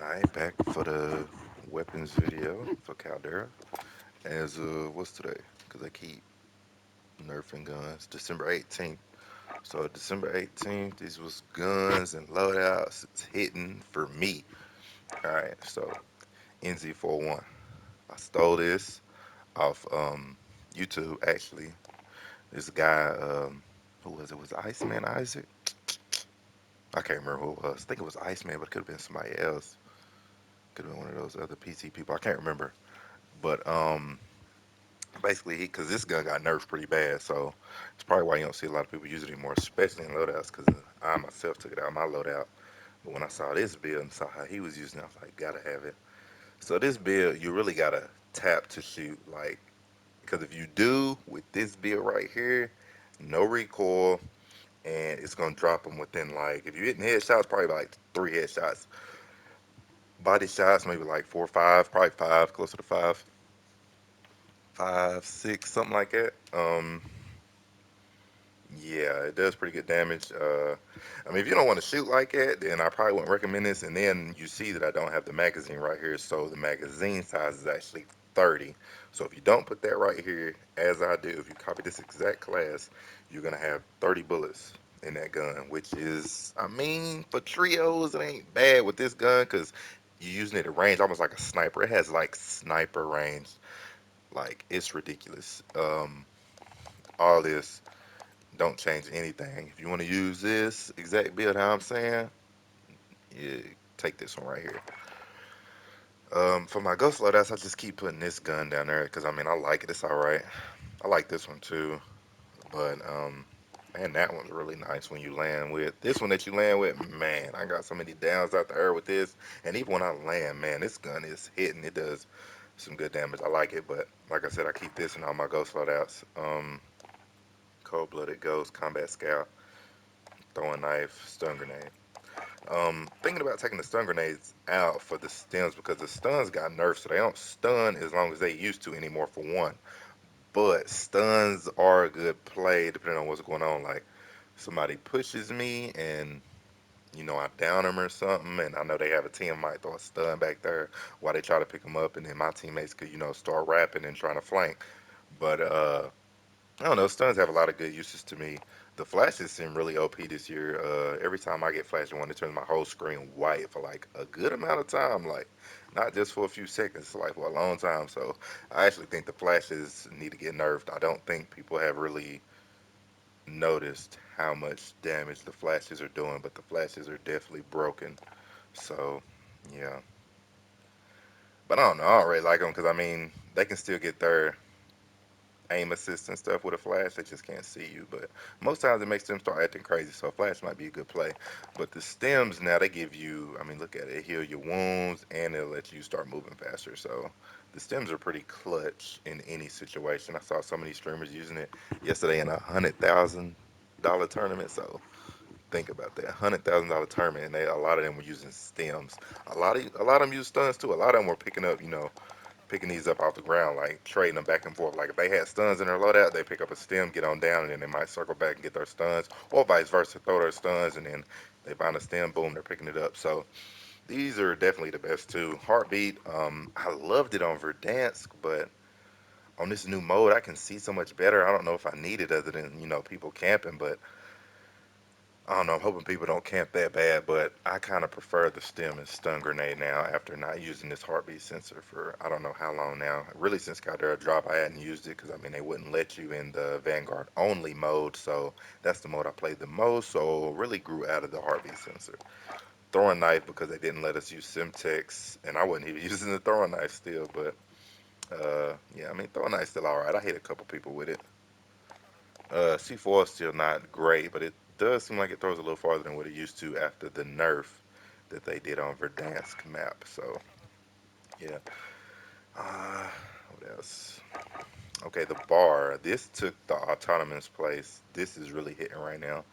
Alright, back for the weapons video for Caldera. As what's today? Because I keep nerfing guns. December 18th. So December 18th, these was guns and loadouts. It's hitting for me. Alright, so NZ41. I stole this off YouTube actually. This guy, who was it? Was it Iceman Isaac? I can't remember who it was. I think it was Iceman, but it could have been somebody else. Could have been one of those other PC people. I can't remember. But basically, because this gun got nerfed pretty bad, so it's probably why you don't see a lot of people use it anymore, especially in loadouts. Because I myself took it out of my loadout, but when I saw this build and saw how he was using it, I was like, gotta have it. So this build, you really gotta tap to shoot, like, because if you do with this build right here, no recoil, and it's gonna drop them within like, if you're hitting headshots, probably like 3 headshots. Body shots, maybe like 4 or 5, probably 5, closer to 5, 5, 6, something like that. Yeah, it does pretty good damage. I mean, if you don't want to shoot like that, then I probably wouldn't recommend this. And then you see that I don't have the magazine right here, so the magazine size is actually 30. So if you don't put that right here, as I do, if you copy this exact class, you're gonna have 30 bullets in that gun, which is, I mean, for trios, it ain't bad with this gun because you're using it at range almost like a sniper. It has like sniper range, like it's ridiculous. All this don't change anything. If you want to use this exact build, how I'm saying, yeah, take this one right here. For my ghost loadouts, I just keep putting this gun down there because I mean I like it. It's all right. I like this one too, but man, that one's really nice when you land with this one that you land with. Man, I got so many downs out the air with this, and even when I land, man, this gun is hitting. It does some good damage. I like it, but like I said, I keep this in all my ghost loadouts. Cold-blooded ghost, combat scout, throwing knife, stun grenade. Thinking about taking the stun grenades out for the stems because the stuns got nerfed, so they don't stun as long as they used to anymore. For one, but stuns are a good play depending on what's going on. Like somebody pushes me and I down them or something, and I know they have a team might throw a stun back there while they try to pick them up, and then my teammates could start rapping and trying to flank. But I don't know. Stuns have a lot of good uses to me. The flashes seem really OP this year. Every time I get flash one, it turns my whole screen white for like a good amount of time. Like, not just for a few seconds, like for a long time. So I actually think the flashes need to get nerfed. I don't think people have really noticed how much damage the flashes are doing, but the flashes are definitely broken. So, yeah. But I don't know. I don't really like them because I mean, they can still get their aim assist and stuff with a flash. They just can't see you. But most times it makes them start acting crazy. So a flash might be a good play. But the stems now they give you. I mean, look at it. It heal your wounds and it'll let you start moving faster. So the stems are pretty clutch in any situation. I saw so many streamers using it yesterday in $100,000 tournament. So think about that, $100,000 tournament, and a lot of them were using stems. A lot of them use stuns too. A lot of them were picking up, picking these up off the ground, like trading them back and forth. Like if they had stuns in their loadout, they pick up a stem, get on down, and then they might circle back and get their stuns, or vice versa, throw their stuns, and then they find a stem, boom, they're picking it up. So these are definitely the best too. Heartbeat, I loved it on Verdansk, but on this new mode, I can see so much better. I don't know if I need it other than people camping, but I don't know. I'm hoping people don't camp that bad, but I kind of prefer the stem and stun grenade now after not using this heartbeat sensor for I don't know how long now. Really, since Caldera drop, I hadn't used it because I mean they wouldn't let you in the Vanguard only mode, so that's the mode I played the most. So really grew out of the heartbeat sensor. Throwing knife because they didn't let us use Simtex, and I wasn't even using the throwing knife still. But yeah, I mean throwing knife's still all right. I hit a couple people with it. C4 is still not great, but it does seem like it throws a little farther than what it used to after the nerf that they did on Verdansk map. So, yeah. Uh, what else? Okay, the bar. This took the autonomous place. This is really hitting right now.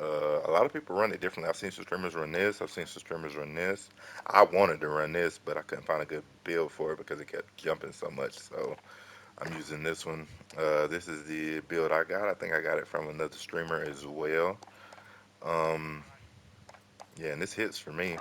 A lot of people run it differently. I've seen some streamers run this. I've seen some streamers run this. I wanted to run this, but I couldn't find a good build for it because it kept jumping so much. So I'm using this one. This is the build I got. I think I got it from another streamer as well. Um, yeah, and this hits for me.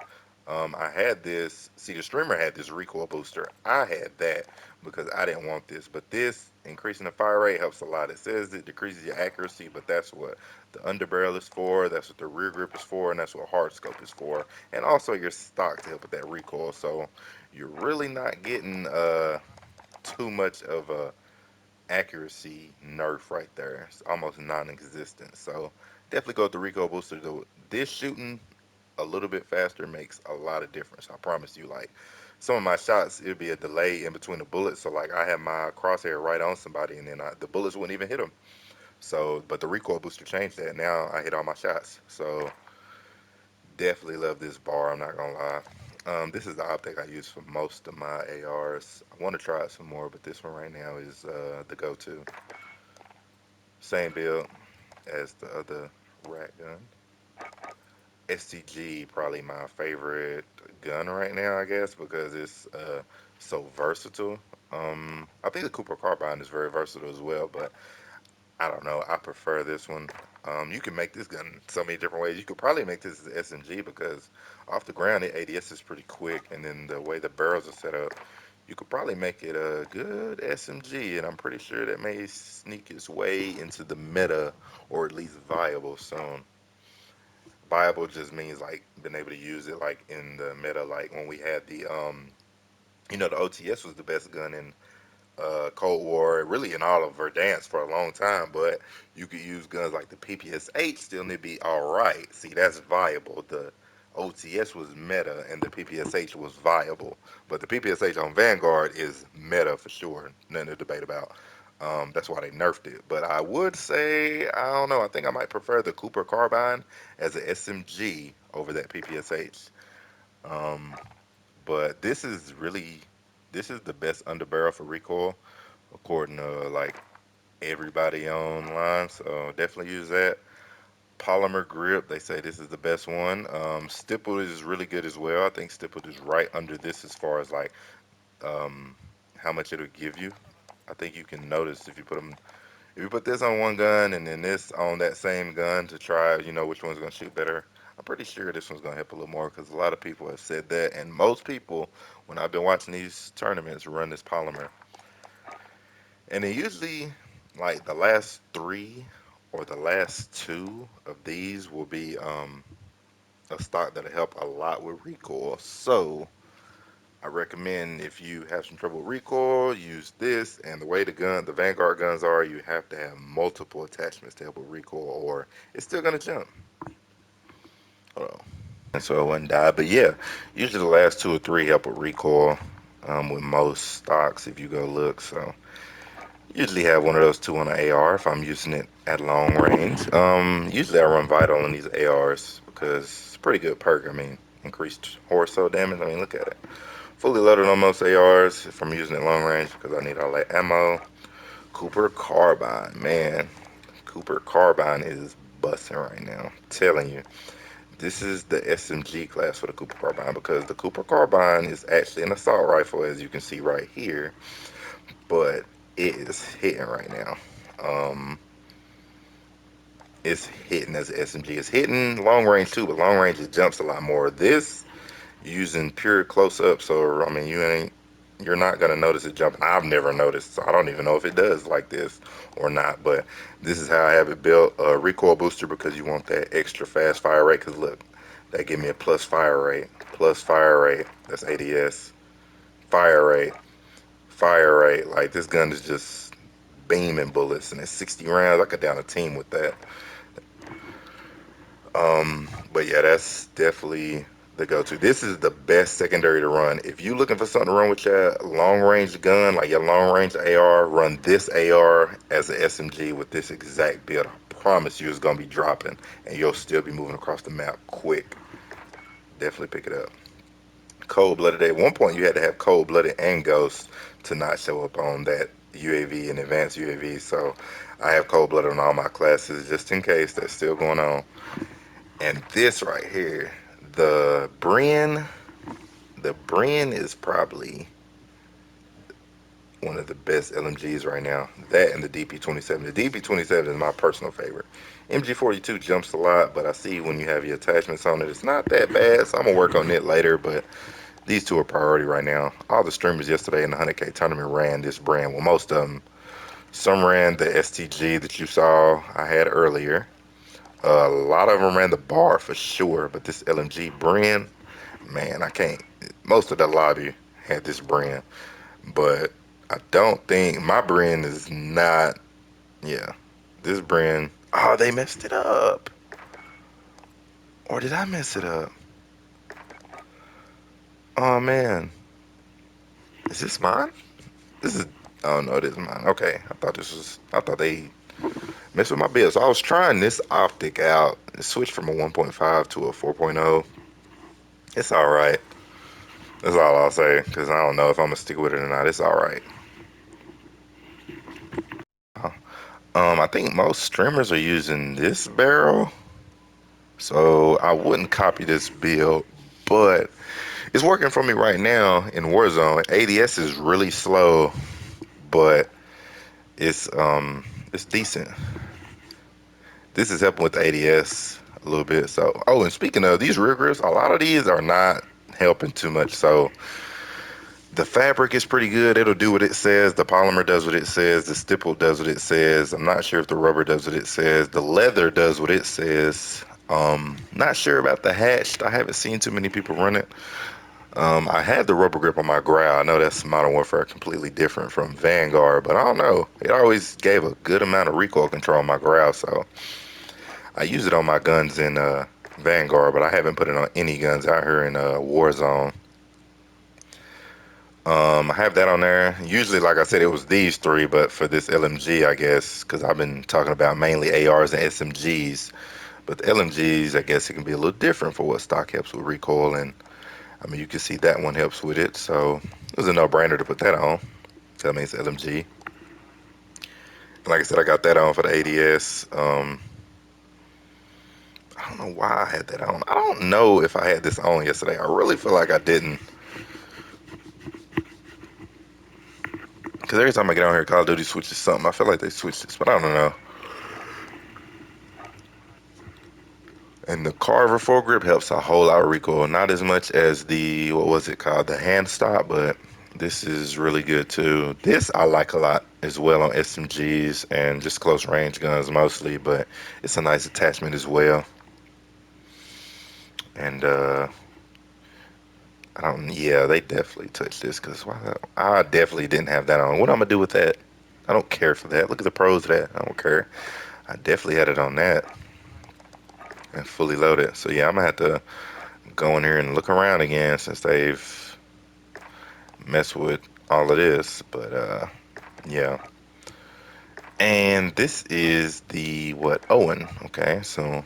I had this. See, the streamer had this recoil booster. I had that because I didn't want this. But this increasing the fire rate helps a lot. It says it decreases your accuracy, but that's what the underbarrel is for. That's what the rear grip is for, and that's what hard scope is for. And also your stock to help with that recoil. So you're really not getting too much of a accuracy nerf right there. It's almost non-existent. So definitely go with the recoil booster. This shooting a little bit faster makes a lot of difference. I promise you. Like some of my shots, it'd be a delay in between the bullets. So like I had my crosshair right on somebody, and then the bullets wouldn't even hit them. So, but the recoil booster changed that. Now I hit all my shots. So definitely love this bar. I'm not gonna lie. This is the optic I use for most of my ARs. I want to try it some more, but this one right now is the go-to. Same build as the other rat gun. STG probably my favorite gun right now, I guess, because it's so versatile. I think the Cooper Carbine is very versatile as well, but I don't know. I prefer this one. You can make this gun so many different ways. You could probably make this as SMG because off the ground, the ADS is pretty quick, and then the way the barrels are set up, you could probably make it a good SMG, and I'm pretty sure that may sneak its way into the meta or at least viable soon. Viable just means like being able to use it like in the meta, like when we had the OTS was the best gun in Cold War, really in all of Verdansk for a long time, but you could use guns like the PPSH still need to be alright. See, that's viable. The OTS was meta and the PPSH was viable. But the PPSH on Vanguard is meta for sure. Nothing to debate about. That's why they nerfed it. But I would say, I don't know, I think I might prefer the Cooper Carbine as an SMG over that PPSH. Um, but this is the best underbarrel for recoil according to like everybody online. So definitely use that. Polymer Grip, they say this is the best one. Stippled is really good as well. I think Stippled is right under this as far as like um, how much it'll give you. I think you can notice if you put this on one gun and then this on that same gun to try, which one's gonna shoot better. I'm pretty sure this one's gonna help a little more because a lot of people have said that, and most people, when I've been watching these tournaments, run this polymer. And it usually, like the last three or the last two of these will be a stock that'll help a lot with recoil. So I recommend if you have some trouble with recoil, use this. And the way the Vanguard guns are, you have to have multiple attachments to help with recoil, or it's still gonna jump. Hold on. And so it wouldn't die. But yeah, usually the last two or three help with recoil with most stocks if you go look. So usually have one of those two on the AR if I'm using it at long range. Usually I run Vital on these ARs because it's a pretty good perk. I mean, increased horsepower damage. I mean, look at it. Fully loaded on most ARs if I'm using it long range because I need all that ammo. Cooper Carbine, man. Cooper Carbine is busting right now. I'm telling you. This is the SMG class for the Cooper Carbine because the Cooper Carbine is actually an assault rifle, as you can see right here, but it is hitting right now. Um, it's hitting as an SMG. It's hitting long range too, but long range it jumps a lot more. This using pure close up, so I mean you're not gonna notice it jumping. I've never noticed, so I don't even know if it does like this or not. But this is how I have it built. A recoil booster because you want that extra fast fire rate. Cause look, that give me a plus fire rate. That's ADS, fire rate, fire rate. Like this gun is just beaming bullets, and it's 60 rounds. I could down a team with that. But yeah, that's definitely the go-to. This is the best secondary to run. If you looking for something to run with your long-range gun, like your long-range AR, run this AR as an SMG with this exact build. I promise you it's gonna be dropping, and you'll still be moving across the map quick. Definitely pick it up. Cold-blooded. At one point, you had to have cold-blooded and ghost to not show up on that UAV and advanced UAV. So I have cold-blooded on all my classes just in case that's still going on. And this right here, the Bren, the Bren is probably, one of the best LMGs right now. That and the DP27. The DP27 is my personal favorite. MG42 jumps a lot, but I see when you have your attachments on it, it's not that bad. So I'm gonna work on it later, but these two are priority right now. All the streamers yesterday in the 100K tournament ran this brand. Well, most of them. Some ran the STG that you saw I had earlier. A lot of them ran the bar for sure, but this LMG brand, man, I can't. Most of the lobby had this brand, but I don't think my brand is not. Yeah, this brand. Oh, they messed it up. Or did I mess it up? Oh man, is this mine? This is. Oh no, this is mine. Okay, I thought this was. I thought they messed with my build. So I was trying this optic out. It switched from a 1.5 to a 4.0. It's all right. That's all I'll say, because I don't know if I'm gonna stick with it or not. It's all right. I think most streamers are using this barrel, so I wouldn't copy this build, but it's working for me right now in Warzone. ADS is really slow, but it's decent. This is helping with the ADS a little bit. So, oh, and speaking of these rear grips, a lot of these are not helping too much. So the fabric is pretty good. It'll do what it says. The polymer does what it says. The stipple does what it says. I'm not sure if the rubber does what it says. The leather does what it says. Not sure about the hatched. I haven't seen too many people run it. I had the rubber grip on my growl. I know that's Modern Warfare completely different from Vanguard, but I don't know. It always gave a good amount of recoil control on my growl, so I use it on my guns in Vanguard, but I haven't put it on any guns out here in Warzone. I have that on there. Usually, like I said, it was these three, but for this LMG, I guess, because I've been talking about mainly ARs and SMGs. But the LMGs, I guess it can be a little different for what stock helps with recoil. And I mean, you can see that one helps with it. So it was a no-brainer to put that on. Tell me it's LMG. And like I said, I got that on for the ADS. I don't know why I had that on. I don't know if I had this on yesterday. I really feel like I didn't. Because every time I get on here, Call of Duty switches something. I feel like they switched this, but I don't know. And the Carver foregrip helps a whole lot of recoil. Not as much as the, what was it called? The hand stop, but this is really good too. This I like a lot as well on SMGs and just close range guns mostly, but it's a nice attachment as well. And I don't, yeah, they definitely touched this because I definitely didn't have that on. What I'm gonna do with that? I don't care for that. Look at the pros of that. I don't care. I definitely had it on that and fully loaded. So yeah, I'm gonna have to go in here and look around again since they've messed with all of this. But yeah. And this is the what Owen. Okay, so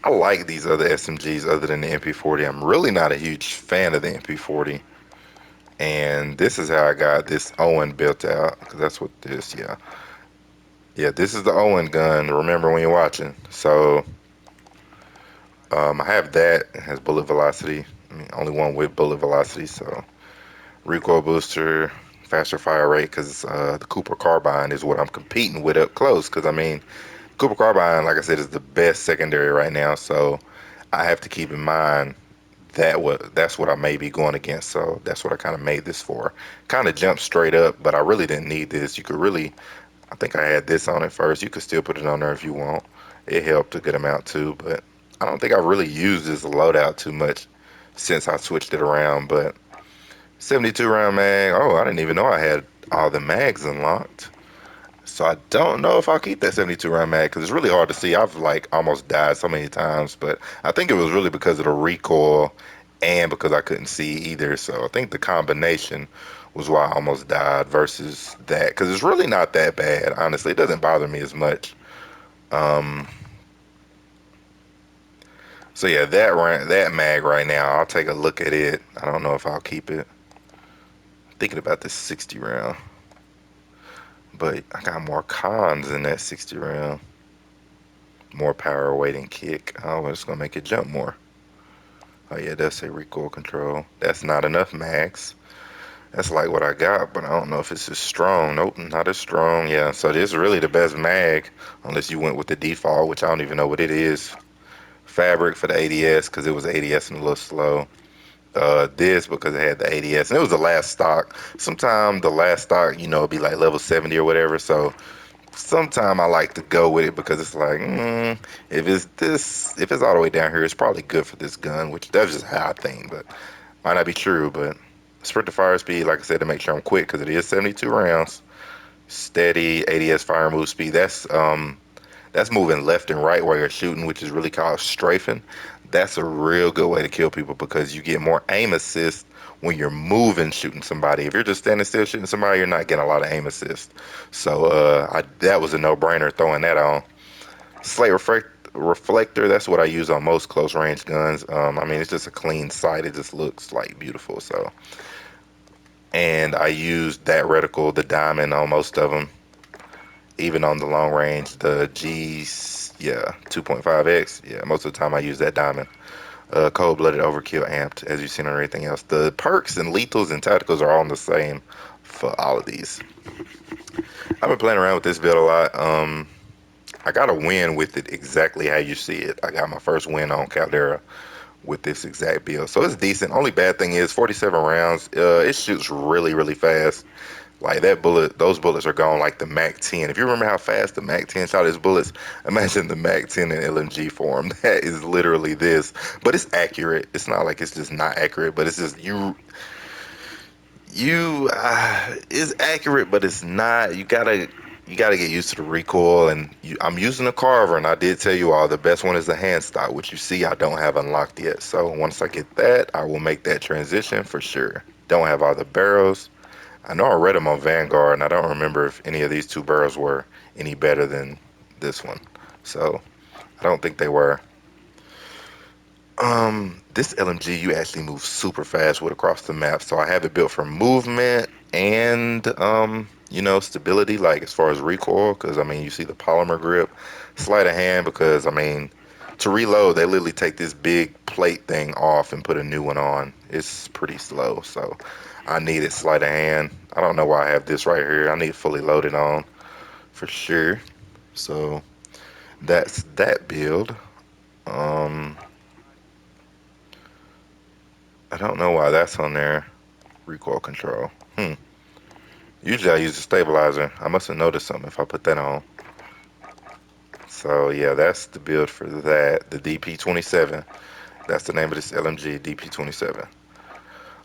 I like these other SMGs other than the MP40. I'm really not a huge fan of the MP40. And this is how I got this Owen built out. Cause that's what this, yeah. Yeah, this is the Owen gun. Remember when you're watching. So I have that. It has bullet velocity. I mean, only one with bullet velocity. So recoil booster, faster fire rate. Because the Cooper carbine is what I'm competing with up close. Because I mean, Cooper carbine, like I said, is the best secondary right now. So I have to keep in mind that's what I may be going against. So that's what I kind of made this for. Kind of jumped straight up, but I really didn't need this. You could really, I think I had this on it first. You could still put it on there if you want. It helped a good amount too, but I don't think I really used this loadout too much since I switched it around. But 72 round mag. Oh, I didn't even know I had all the mags unlocked. So I don't know if I'll keep that 72 round mag because it's really hard to see. I've like almost died so many times, but I think it was really because of the recoil and because I couldn't see either. So I think the combination was why I almost died versus that because it's really not that bad. Honestly, it doesn't bother me as much. Um, so yeah, that mag right now, I'll take a look at it. I don't know if I'll keep it. Thinking about this 60 round, but I got more cons in that 60 round. More power, weight, and kick. Oh, it's gonna make it jump more. Oh yeah, that's a recoil control. That's not enough max. That's like what I got, but I don't know if it's as strong. Nope, not as strong. Yeah, so this is really the best mag, unless you went with the default, which I don't even know what it is. Fabric for the ADS because it was ADS and a little slow. This because it had the ADS and it was the last stock. Sometime the last stock, it'd be like level 70 or whatever. So sometime I like to go with it because it's like, if it's all the way down here, it's probably good for this gun, which that's just how I think, but might not be true. But sprint to fire speed, like I said, to make sure I'm quick because it is 72 rounds. Steady ADS fire move speed. That's moving left and right while you're shooting, which is really called strafing. That's a real good way to kill people because you get more aim assist when you're moving shooting somebody. If you're just standing still shooting somebody, you're not getting a lot of aim assist. So that was a no-brainer throwing that on. Slate reflector, that's what I use on most close range guns. I mean, it's just a clean sight. It just looks like beautiful. So, and I used that reticle, the diamond on most of them. Even on the long range, the G's, yeah, 2.5x, yeah, most of the time I use that diamond. Cold-blooded overkill amped, as you've seen on everything else. The perks and lethals and tacticals are all the same for all of these. I've been playing around with this build a lot. I got a win with it exactly how you see it. I got my first win on Caldera with this exact build, so it's decent. Only bad thing is 47 rounds. It shoots really, really fast. Like those bullets are gone like the Mac 10. If you remember how fast the Mac 10 shot his bullets, imagine the Mac 10 in LMG form. That is literally this. But it's accurate. It's not like it's just not accurate, but it's just it's accurate, but it's not. You gotta get used to the recoil, and I'm using a carver, and I did tell you all the best one is the hand stock, which you see I don't have unlocked yet. So once I get that, I will make that transition for sure. Don't have all the barrels. I know I read them on Vanguard, and I don't remember if any of these two barrels were any better than this one. So I don't think they were. This LMG you actually move super fast with across the map. So I have it built for movement and stability, like as far as recoil. Because I mean, you see the polymer grip, sleight of hand. Because I mean, to reload, they literally take this big plate thing off and put a new one on. It's pretty slow, so I need it sleight of hand. I don't know why I have this right here. I need it fully loaded on for sure. So that's that build. Um, I don't know why that's on there. Recoil control. Usually I use a stabilizer. I must have noticed something if I put that on. So yeah, that's the build for that. The DP27. That's the name of this LMG, DP27.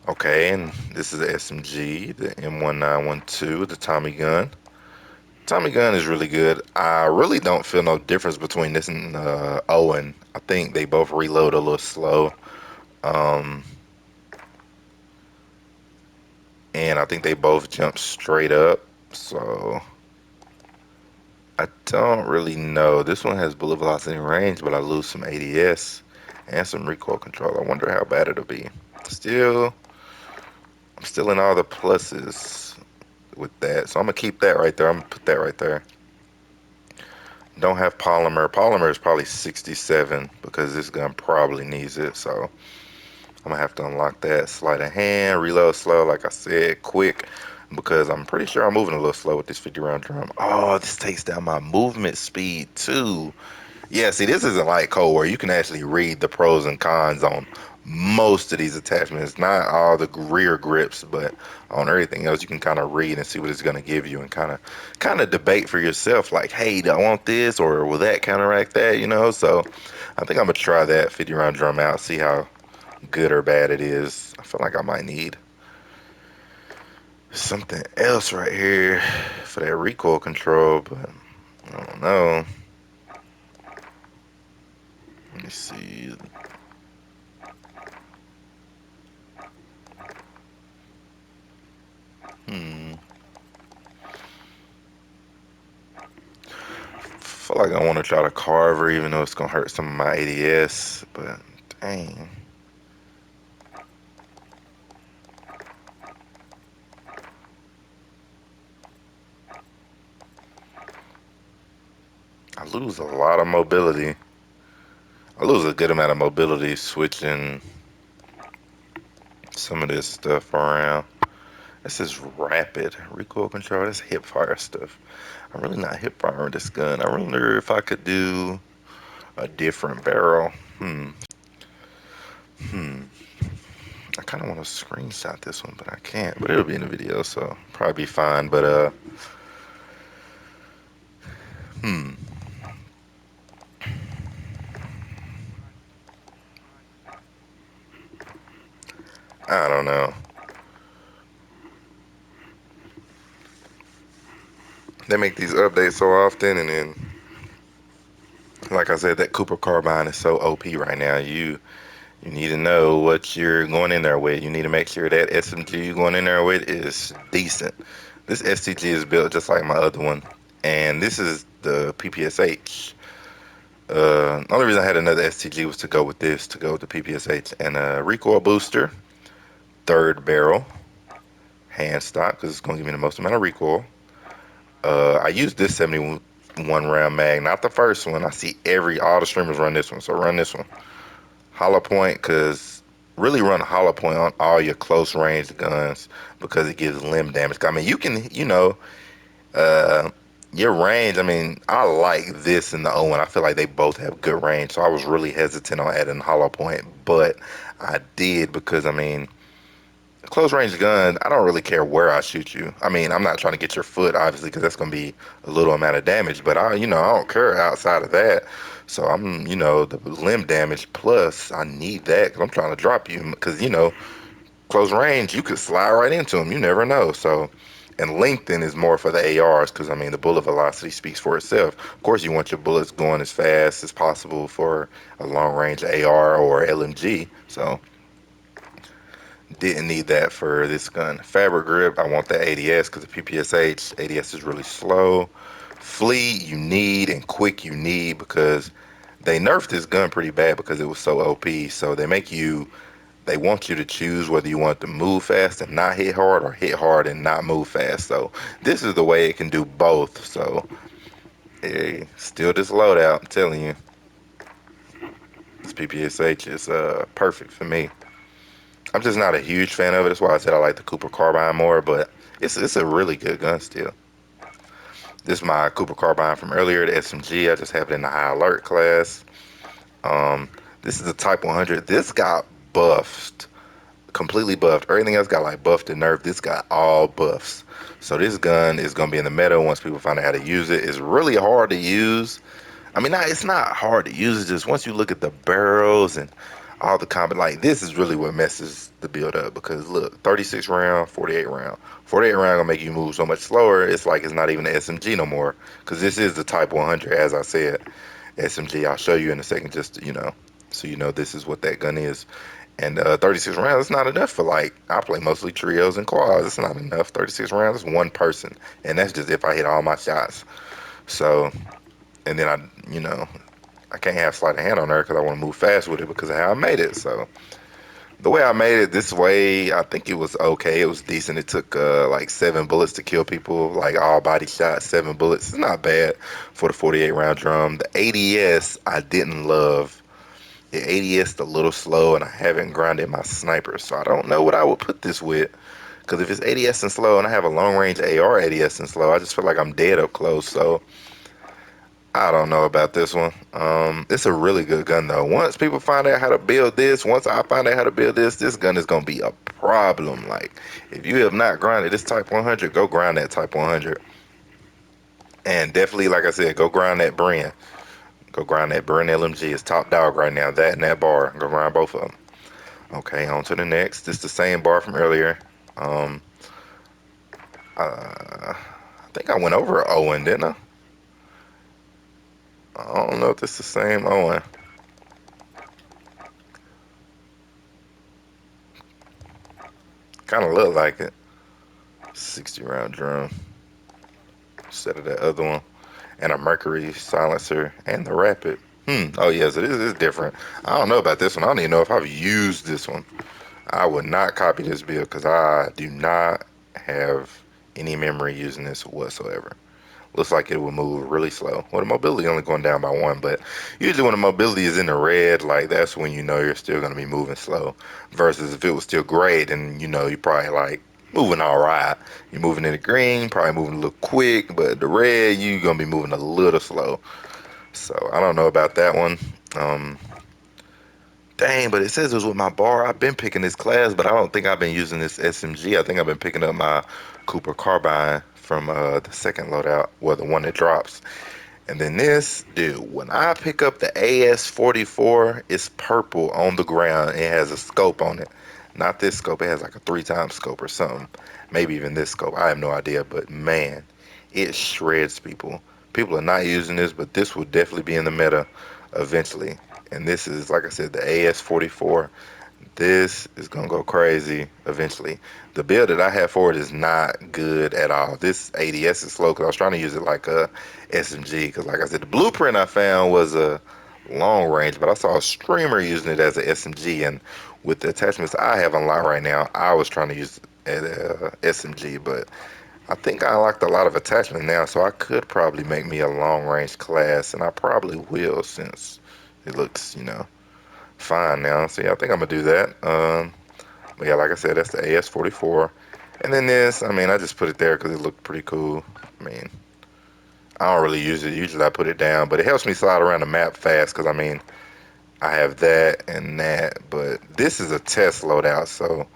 Okay, and this is the SMG, the M1912, the Tommy gun. Tommy gun is really good. I really don't feel no difference between this and Owen. I think they both reload a little slow. Um, and I think they both jump straight up. So I don't really know. This one has bullet velocity and range, but I lose some ADS and some recoil control. I wonder how bad it'll be. Still, I'm still in all the pluses with that. So I'm gonna keep that right there. I'm gonna put that right there. Don't have polymer. Polymer is probably 67 because this gun probably needs it. So I'm gonna have to unlock that. Sleight of hand, reload slow, like I said, quick, because I'm pretty sure I'm moving a little slow with this 50 round drum. Oh, this takes down my movement speed too. Yeah, see, this isn't like Cold War. You can actually read the pros and cons on most of these attachments. Not all the rear grips, but on everything else, you can kind of read and see what it's going to give you, and kind of debate for yourself. Like, hey, do I want this, or will that counteract that? So I think I'm gonna try that 50 round drum out, see how good or bad it is. I feel like I might need something else right here for that recoil control, but I don't know. Let me see. Hmm. Feel like I want to try to carver, even though it's gonna hurt some of my ADS. But dang, I lose a lot of mobility. I lose a good amount of mobility switching some of this stuff around. This is rapid recoil control. That's hip fire stuff. I'm really not hip firing this gun. I wonder if I could do a different barrel. Hmm. I kind of want to screenshot this one, but I can't. But it'll be in the video, so probably be fine. But hmm. I don't know. They make these updates so often, and then, like I said, that Cooper carbine is so OP right now. You need to know what you're going in there with. You need to make sure that SMG you're going in there with is decent. This STG is built just like my other one, and this is the PPSH. The only reason I had another STG was to go with this, to go with the PPSH, and a recoil booster, third barrel, hand stock, because it's going to give me the most amount of recoil. I used this 71 round mag, not the first one. I see all the streamers run this one, so run this one. Hollow point, because really run hollow point on all your close range guns because it gives limb damage. I mean, you can, uh, your range. I mean, I like this and the O1. I feel like they both have good range, so I was really hesitant on adding hollow point, but I did because I mean, close range gun, I don't really care where I shoot you. I mean, I'm not trying to get your foot, obviously, because that's going to be a little amount of damage, but I don't care outside of that. So the limb damage plus, I need that because I'm trying to drop you because, close range, you could slide right into them. You never know. So, and lengthen is more for the ARs because, I mean, the bullet velocity speaks for itself. Of course, you want your bullets going as fast as possible for a long range AR or LMG. So, didn't need that for this gun. Fabric grip, I want the ADS because the PPSH, ADS is really slow. Fleet, you need, and quick, you need because they nerfed this gun pretty bad because it was so OP. So they want you to choose whether you want to move fast and not hit hard or hit hard and not move fast. So this is the way it can do both. So, hey, still this loadout, I'm telling you, this PPSH is perfect for me. I'm just not a huge fan of it. That's why I said I like the Cooper Carbine more, but it's a really good gun still. This is my Cooper Carbine from earlier, the SMG. I just have it in the high alert class. Um, this is the Type 100. This got buffed, completely buffed. Everything else got like buffed and nerfed. This got all buffs. So this gun is gonna be in the meta once people find out how to use it. It's really hard to use. I mean, it's not hard to use. It's just once you look at the barrels and all the combat, like this is really what messes the build up. Because look, 36 round, 48 round, 48 round gonna make you move so much slower. It's like it's not even an SMG no more. Because this is the Type 100, as I said, SMG. I'll show you in a second, just so you know this is what that gun is. And 36 rounds is not enough for like I play mostly trios and quads. It's not enough. 36 rounds is one person, and that's just if I hit all my shots. So and then I can't have sleight of hand on her because I want to move fast with it because of how I made it. So the way I made it this way, I think it was okay. It was decent. It took like 7 bullets to kill people, like all body shots, 7 bullets. It's not bad for the 48 round drum. The ADS I didn't love. The ADS a little slow, and I haven't grinded my sniper, so I don't know what I would put this with. Because if it's ADS and slow, and I have a long range AR ADS and slow, I just feel like I'm dead up close. So I don't know about this one. It's a really good gun though. Once people find out how to build this, once I find out how to build this gun is gonna be a problem. Like if you have not grinded this Type 100, go grind that Type 100, and definitely, like I said, go grind that Bren. Go grind that Bren LMG. It's top dog right now. That and that bar. Go grind both of them. Okay, on to the next. This is the same bar from earlier. Um, I think I went over Owen, didn't I? I don't know if this is the same Owen. Kind of look like it. 60 round drum instead of that other one. And a Mercury silencer and the Rapid. Oh, yes, it is different. I don't know about this one. I don't even know if I've used this one. I would not copy this build because I do not have any memory using this whatsoever. Looks like it will move really slow. Well, the mobility only going down by 1, but usually when the mobility is in the red, like that's when you know you're still going to be moving slow. Versus if it was still gray, then you probably like moving all right. You're moving in the green, probably moving a little quick, but the red, you're gonna be moving a little slow. So I don't know about that one. Um, Dang, but it says it was with my bar. I've been picking this class, but I don't think I've been using this SMG. I think I've been picking up my Cooper carbine from the second loadout, well, the one that drops. And then this, dude, when I pick up the AS-44, it's purple on the ground. It has a scope on it. Not this scope. It has like a 3 times scope or something. Maybe even this scope. I have no idea. But man, it shreds people. People are not using this, but this will definitely be in the meta eventually. And this is, like I said, the AS-44. This is gonna go crazy eventually. The build that I have for it is not good at all. This ADS is slow because I was trying to use it like a SMG. Because like I said, the blueprint I found was a long range, but I saw a streamer using it as a SMG, and with the attachments I have unlocked right now, I was trying to use it as a SMG, but I think I unlocked a lot of attachment now, so I could probably make me a long range class, and I probably will since it looks, fine now. So yeah, I think I'm gonna do that. But yeah, like I said, that's the AS-44. And then this, I mean, I just put it there because it looked pretty cool. I mean, I don't really use it. Usually I put it down, but it helps me slide around the map fast because I mean, I have that and that. But this is a test loadout, so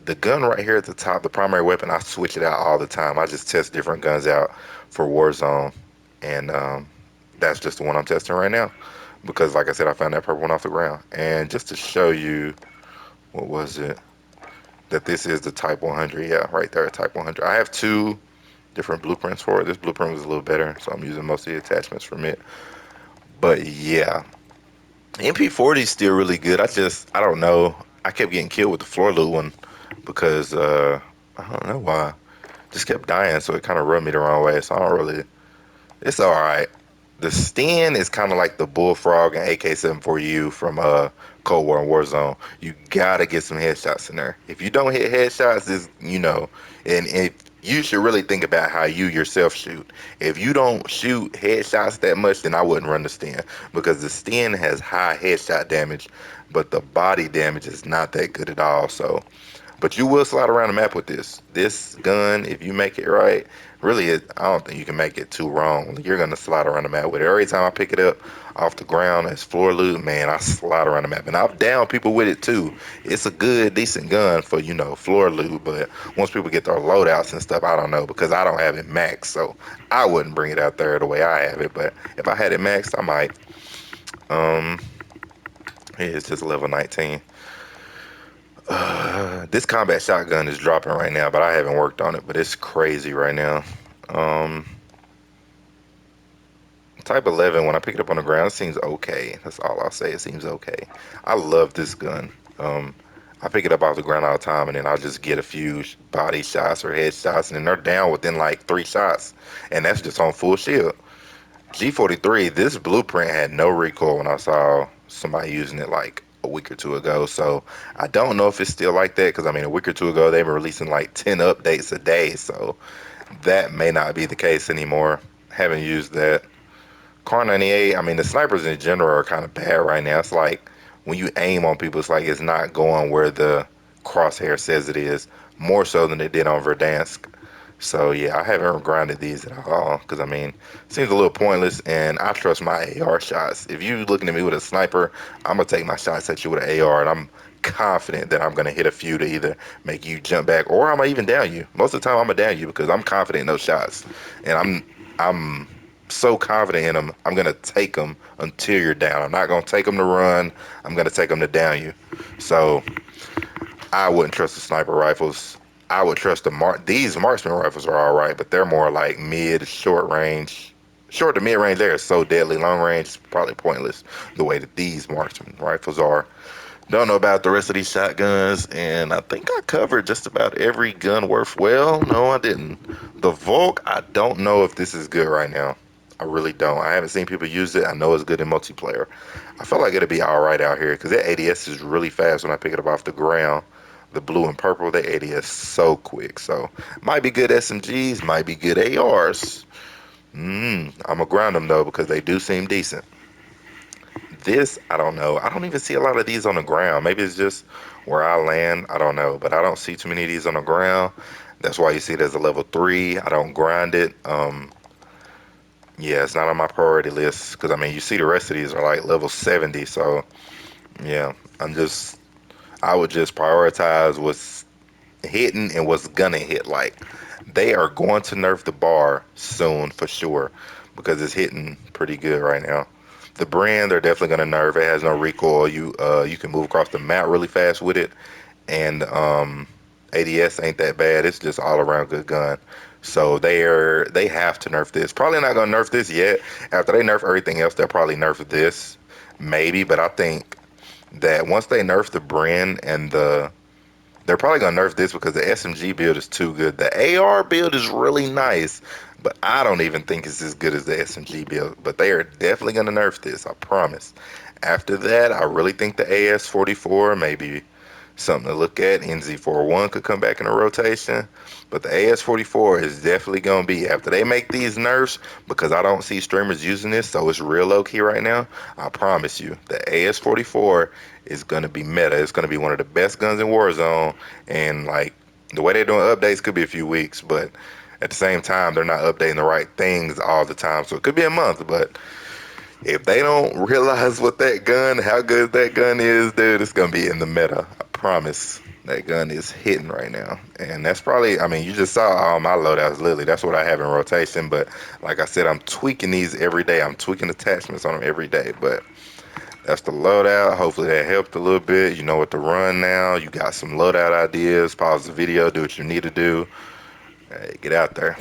the gun right here at the top, the primary weapon, I switch it out all the time. I just test different guns out for Warzone, and that's just the one I'm testing right now because, like I said, I found that purple one off the ground. And just to show you, what was it? That this is the Type 100. Yeah, right there, Type 100. I have two different blueprints for it. This blueprint was a little better, so I'm using most of the attachments from it. But yeah, MP40 is still really good. I don't know. I kept getting killed with the floor loot one because I don't know why. Just kept dying, so it kind of rubbed me the wrong way. So I don't really. It's all right. The Sten is kind of like the Bullfrog and AK-74U from Cold War and Warzone. You gotta get some headshots in there. If you don't hit headshots, and if you should really think about how you yourself shoot. If you don't shoot headshots that much, then I wouldn't run the Sten because the Sten has high headshot damage, but the body damage is not that good at all. So but you will slide around the map with this. This gun, if you make it right, really, I don't think you can make it too wrong. You're gonna slide around the map with it. Every time I pick it up off the ground as floor loot, man, I slide around the map, and I've downed people with it too. It's a good, decent gun for floor loot. But once people get their loadouts and stuff, I don't know because I don't have it maxed, so I wouldn't bring it out there the way I have it. But if I had it maxed, I might. Um, it's just level 19. This combat shotgun is dropping right now, but I haven't worked on it. But it's crazy right now. Um, Type 11, when I pick it up on the ground, it seems okay. That's all I'll say. It seems okay. I love this gun. I pick it up off the ground all the time, and then I'll just get a few body shots or head shots, and then they're down within like 3 shots, and that's just on full shield. G43, this blueprint had no recoil when I saw somebody using it like a week or two ago. So I don't know if it's still like that because I mean, a week or two ago, they were releasing like 10 updates a day. So that may not be the case anymore. Haven't used that. Car 98, I mean, the snipers in general are kind of bad right now. It's like when you aim on people, it's like it's not going where the crosshair says it is, more so than it did on Verdansk. So yeah, I haven't grinded these at all because I mean, it seems a little pointless, and I trust my AR shots. If you looking at me with a sniper, I'm gonna take my shots at you with an AR, and I'm confident that I'm gonna hit a few to either make you jump back or I'm gonna even down you. Most of the time, I'm gonna down you because I'm confident in those shots, and I'm so confident in them. I'm gonna take them until you're down. I'm not gonna take them to run. I'm gonna take them to down you. So I wouldn't trust the sniper rifles. I would trust these marksman rifles are all right, but they're more like mid, short range. Short to mid range, they are so deadly. Long range, probably pointless the way that these marksman rifles are. Don't know about the rest of these shotguns, and I think I covered just about every gun worth. Well, no, I didn't. The Volk, I don't know if this is good right now. I really don't. I haven't seen people use it. I know it's good in multiplayer. I feel like it'll be all right out here because that ADS is really fast when I pick it up off the ground. The blue and purple, the ADS so quick. So might be good SMGs, might be good ARs. I'm gonna ground them though because they do seem decent. This, I don't know. I don't even see a lot of these on the ground. Maybe it's just where I land. I don't know. But I don't see too many of these on the ground. That's why you see it as a level 3. I don't grind it. Yeah, it's not on my priority list. Because, I mean, you see the rest of these are like level 70. So, yeah, I would just prioritize what's hitting and what's gonna hit. Like, they are going to nerf the bar soon for sure because it's hitting pretty good right now. The brand they're definitely gonna nerf. It has no recoil. You can move across the map really fast with it, and ADS ain't that bad. It's just all around good gun. So they have to nerf this. Probably not gonna nerf this yet. After they nerf everything else, they'll probably nerf this, maybe. But I think that once they nerf the brand and they're probably gonna nerf this because the SMG build is too good. The AR build is really nice, but I don't even think it's as good as the SMG build. But they are definitely gonna nerf this, I promise. After that, I really think the AS-44 maybe something to look at. NZ-41 could come back in a rotation. But the AS-44 is definitely going to be, after they make these nerfs, because I don't see streamers using this, so it's real low-key right now, I promise you, the AS-44 is going to be meta. It's going to be one of the best guns in Warzone, and like, the way they're doing updates could be a few weeks, but at the same time, they're not updating the right things all the time, so it could be a month, but if they don't realize what that gun, how good that gun is, dude, it's gonna be in the meta. I promise. That gun is hitting right now, and that's probably. I mean, you just saw all my loadouts. Literally, that's what I have in rotation. But like I said, I'm tweaking these every day. I'm tweaking attachments on them every day. But that's the loadout. Hopefully that helped a little bit. You know what to run now. You got some loadout ideas. Pause the video. Do what you need to do. Hey, get out there.